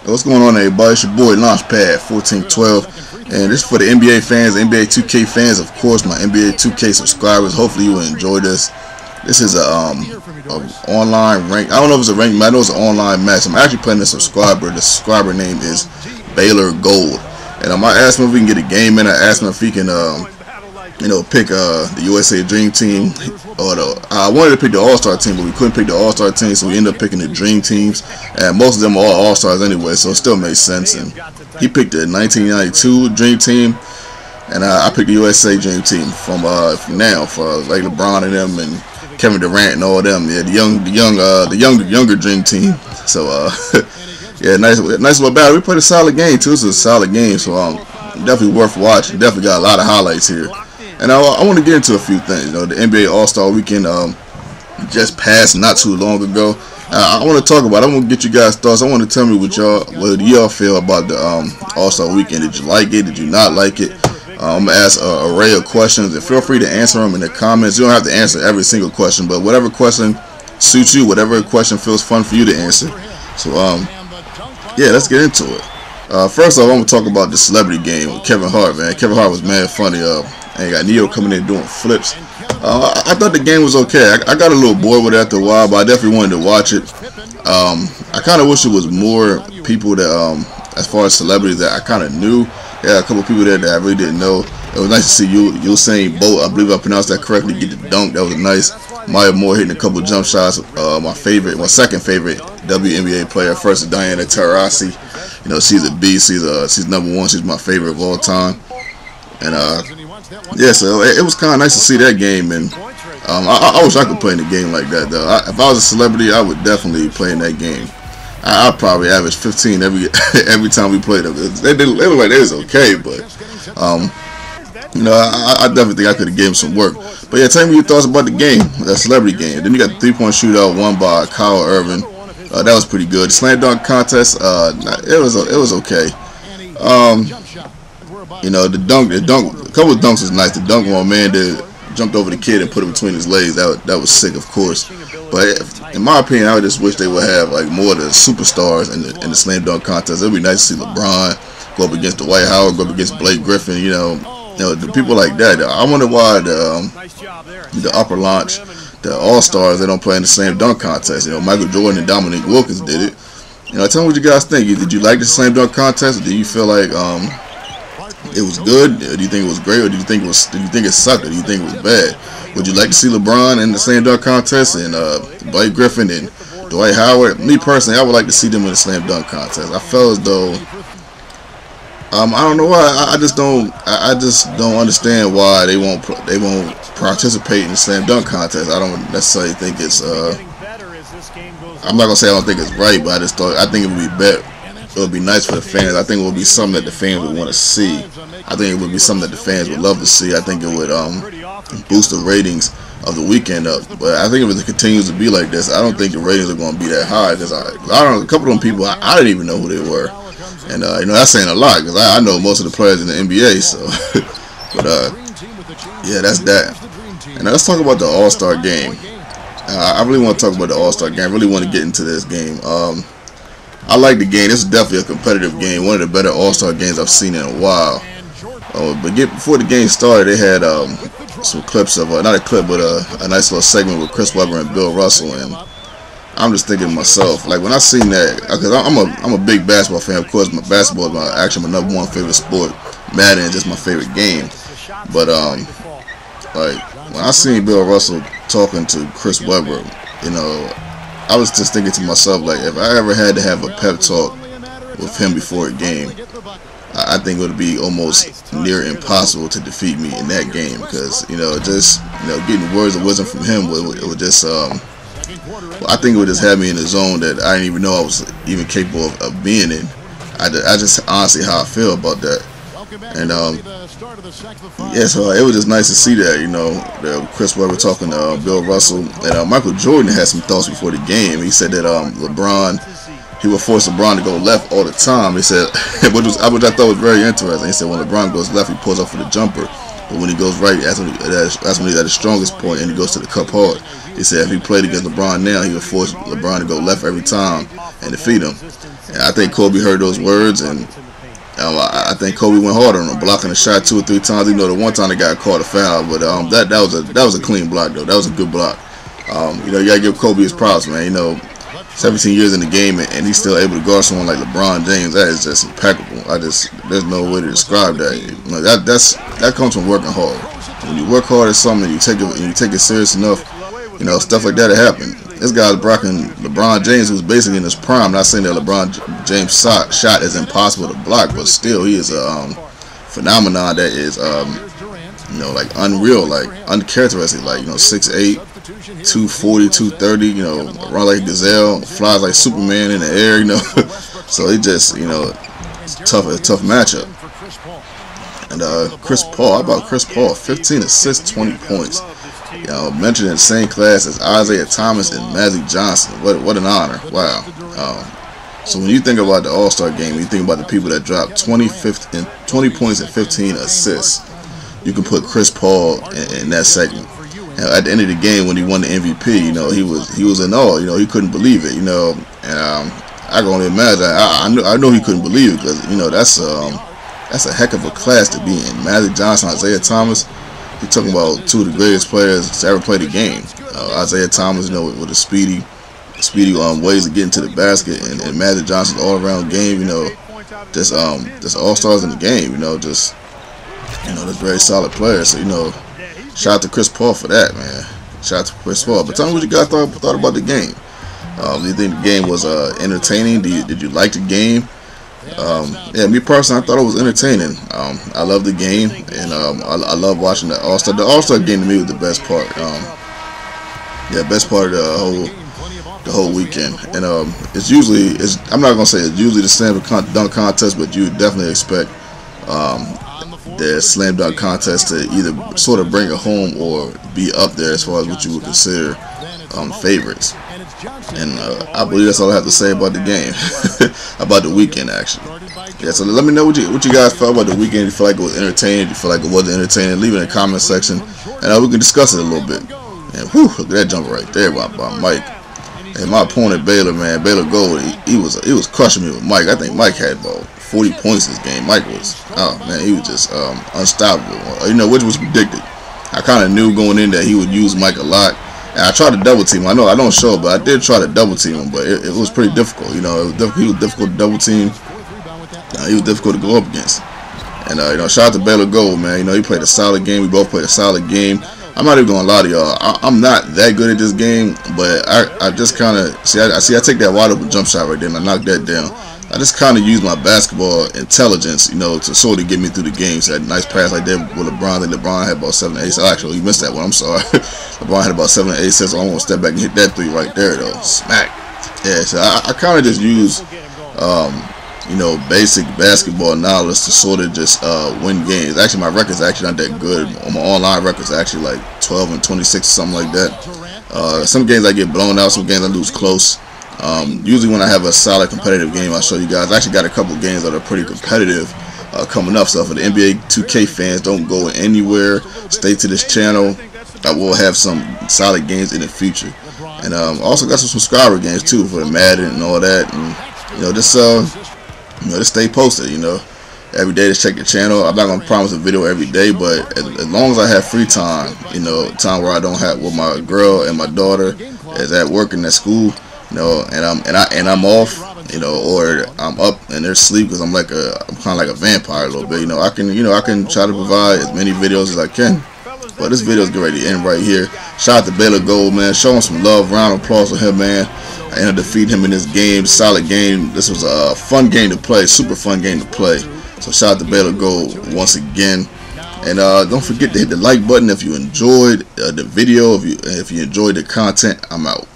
What's going on, everybody? It's your boy Launchpad 1412, and this is for the NBA fans, NBA 2K fans, of course, my NBA 2K subscribers. Hopefully you will enjoy this. This is a online rank. I don't know if it's a rank match. I know it's an online match. I'm actually playing a subscriber. The subscriber name is Baylor Gold, and I asked him if we can get a game in. I asked him if he can, pick the USA Dream Team, or I wanted to pick the All-Star team, but we couldn't pick the All-Star team, so we ended up picking the Dream Teams, and most of them are all All-Stars anyway, so it still made sense. And he picked the 1992 Dream Team, and I picked the USA Dream Team from now, for like LeBron and them and Kevin Durant and all them. Yeah, the younger Dream Team. So yeah, nice little battle. We played a solid game too. This is a solid game, so definitely worth watching. Definitely got a lot of highlights here. And I want to get into a few things. The NBA All-Star Weekend just passed not too long ago. I want to talk about it. I want to get you guys' thoughts. I want to tell me what y'all feel about the All-Star Weekend. Did you like it? Did you not like it? I'm going to ask an array of questions, and feel free to answer them in the comments. You don't have to answer every single question, but whatever question suits you, whatever question feels fun for you to answer. So, yeah, let's get into it. First off, I'm going to talk about the celebrity game with Kevin Hart, man. Kevin Hart was mad funny. And you got Neo coming in doing flips. I thought the game was okay. I got a little bored with it after a while, but I definitely wanted to watch it. I kind of wish it was more people that, as far as celebrities that I kind of knew. Yeah, a couple people there that I really didn't know. It was nice to see Usain Bolt, I believe I pronounced that correctly, get the dunk. That was nice. Maya Moore hitting a couple jump shots. My second favorite WNBA player. First is Diana Taurasi. She's a beast. She's number one. She's my favorite of all time. And yeah, so it was kind of nice to see that game, and I wish I could play in a game like that, though. If I was a celebrity, I would definitely play in that game. I'd probably average 15 every time we played them. They look like they was okay, but I definitely think I could have gave them some work. But yeah, tell me your thoughts about the game, that celebrity game. Then you got the three-point shootout won by Kyle Irving. That was pretty good. The slam dunk contest, it was okay. The dunk, a couple of dunks was nice. The dunk one, man, jumped over the kid and put it between his legs. That was sick, of course. But in my opinion, I would just wish they would have like more of the superstars in the slam dunk contest. It'd be nice to see LeBron go up against Dwight Howard, go up against Blake Griffin. The people like that. I wonder why the upper launch, the All-Stars, they don't play in the slam dunk contest. Michael Jordan and Dominique Wilkins did it. Tell me what you guys think. Did you like the slam dunk contest, or do you feel like it was good? Do you think it was great, or do you think it sucked, or do you think it was bad? Would you like to see LeBron in the slam dunk contest and Blake Griffin and Dwight Howard? Me personally, I would like to see them in the slam dunk contest. I felt as though I don't know why. I just don't understand why they won't participate in the slam dunk contest. I don't necessarily think it's I'm not gonna say I don't think it's right, but I think it would be better. It would be nice for the fans. I think it would be something that the fans would want to see. I think it would be something that the fans would love to see. I think it would boost the ratings of the weekend up. But I think if it continues to be like this, I don't think the ratings are going to be that high, because I don't know, a couple of them people I didn't even know who they were, and that's saying a lot, because I know most of the players in the NBA. So, but yeah, that's that. And let's talk about the All-Star game. I really want to talk about the All-Star game. I really want to get into this game. I like the game. This is definitely a competitive game. One of the better All-Star games I've seen in a while. But before the game started, they had some clips of, not a clip, but a nice little segment with Chris Webber and Bill Russell. And I'm just thinking to myself, like, when I seen that, because I'm a big basketball fan. Of course, basketball is actually my number one favorite sport. Madden is just my favorite game. But like, when I seen Bill Russell talking to Chris Webber, I was just thinking to myself, like, if I ever had to have a pep talk with him before a game, I think it would be almost near impossible to defeat me in that game, because getting words of wisdom from him would just I think it would just have me in a zone that I didn't even know I was even capable of being in. I just honestly how I feel about that. And yeah, so it was just nice to see that, Chris Webber talking to Bill Russell. And Michael Jordan had some thoughts before the game. He said that he would force LeBron to go left all the time. He said, which I thought was very interesting. He said when LeBron goes left, he pulls up for the jumper, but when he goes right, that's when he's at his strongest point, and he goes to the cup hard. He said if he played against LeBron now, he would force LeBron to go left every time and defeat him. And I think Kobe heard those words, and I think Kobe went hard on him, blocking the shot 2 or 3 times. You know, the one time they got caught a foul, but that was a clean block though. That was a good block. You know, you gotta give Kobe his props, man. You know, 17 years in the game and he's still able to guard someone like LeBron James. That is just impeccable. There's no way to describe that. You know, that comes from working hard. When you work hard at something and you take it serious enough, you know, stuff like that happen. This guy's blocking LeBron James, who's basically in his prime. Not saying that LeBron James' shot is impossible to block, but still, he is a phenomenon that is, you know, like unreal, like uncharacteristic. Like, you know, 6'8", 240, 230. You know, run like a gazelle, flies like Superman in the air. You know, so it just, you know, it's a tough matchup. And Chris Paul, how about Chris Paul? 15 assists, 20 points. You know, mentioned in the same class as Isaiah Thomas and Magic Johnson. What an honor! Wow. So when you think about the All-Star game, you think about the people that dropped 20 points and 15 assists. You can put Chris Paul in that segment. And at the end of the game, when he won the MVP, you know, he was in awe. You know, he couldn't believe it. You know, and I can only imagine. I know he couldn't believe it because, you know, that's a heck of a class to be in. Magic Johnson, Isaiah Thomas. You're talking about 2 of the greatest players to ever play the game. Isaiah Thomas, you know, with a speedy ways to get into the basket, and Magic Johnson's all-around game. You know, just all-stars in the game. You know, just, you know, they're very solid players. So, you know, shout out to Chris Paul for that, man. Shout out to Chris Paul. But tell me what you guys thought about the game. Do you think the game was entertaining? Did you like the game? Yeah, me personally, I thought it was entertaining. I love the game, and I love watching the All-Star. The All-Star game to me was the best part. Yeah, best part of the whole weekend. And I'm not gonna say it's usually the slam dunk contest, but you definitely expect the slam dunk contest to either sort of bring it home or be up there as far as what you would consider favorites. And I believe that's all I have to say about the game, about the weekend actually. Yeah, so let me know what you guys felt about the weekend. If you feel like it was entertaining, if you feel like it wasn't entertaining, leave it in the comment section, and we can discuss it a little bit. And whew, look at that jumper right there by Mike. And my opponent Baylor, man, Baylor Gold, he was crushing me with Mike. I think Mike had about 40 points this game. Mike was, oh man, he was just unstoppable. You know, which was predicted. I kind of knew going in that he would use Mike a lot. And I tried to double team him. I know I don't show it, but I did try to double team him. But it was pretty difficult. You know, he was difficult to double team. He was difficult to go up against. And you know, shout out to Baylor Gold, man. You know, he played a solid game. We both played a solid game. I'm not even gonna lie to y'all. I'm not that good at this game, but I just kind of see. I take that wide open jump shot right there, and I knock that down. I just kind of use my basketball intelligence, you know, to sort of get me through the game. So that nice pass like that with LeBron. And LeBron had about 7 or 8. So actually, he missed that one. I'm sorry. LeBron had about 7 or 8 sets. So I'm gonna step back and hit that 3 right there, though. Smack. Yeah. So I kind of just use, you know, basic basketball knowledge to sort of just win games. Actually, my record's actually not that good. On my online record's actually like 12 and 26 or something like that. Some games I get blown out. Some games I lose close. Usually when I have a solid competitive game, I'll show you guys. I actually got a couple of games that are pretty competitive coming up. So for the NBA 2K fans, don't go anywhere. Stay to this channel. I will have some solid games in the future. And also got some subscriber games too for the Madden and all that. And you know, just stay posted. You know, every day just check the channel. I'm not gonna promise a video every day, but as long as I have free time, you know, time where I don't have with my girl and my daughter is at work and at school. You know, and I'm off, you know, or I'm up and they're asleep because I'm kind of like a vampire a little bit. You know, I can try to provide as many videos as I can. But this video is getting ready to end right here. Shout out to Baylor Gold, man. Show him some love. Round of applause for him, man. I ended up defeating him in this game. Solid game. This was a fun game to play. Super fun game to play. So shout out to Baylor Gold once again. And don't forget to hit the like button if you enjoyed the video. If you enjoyed the content. I'm out.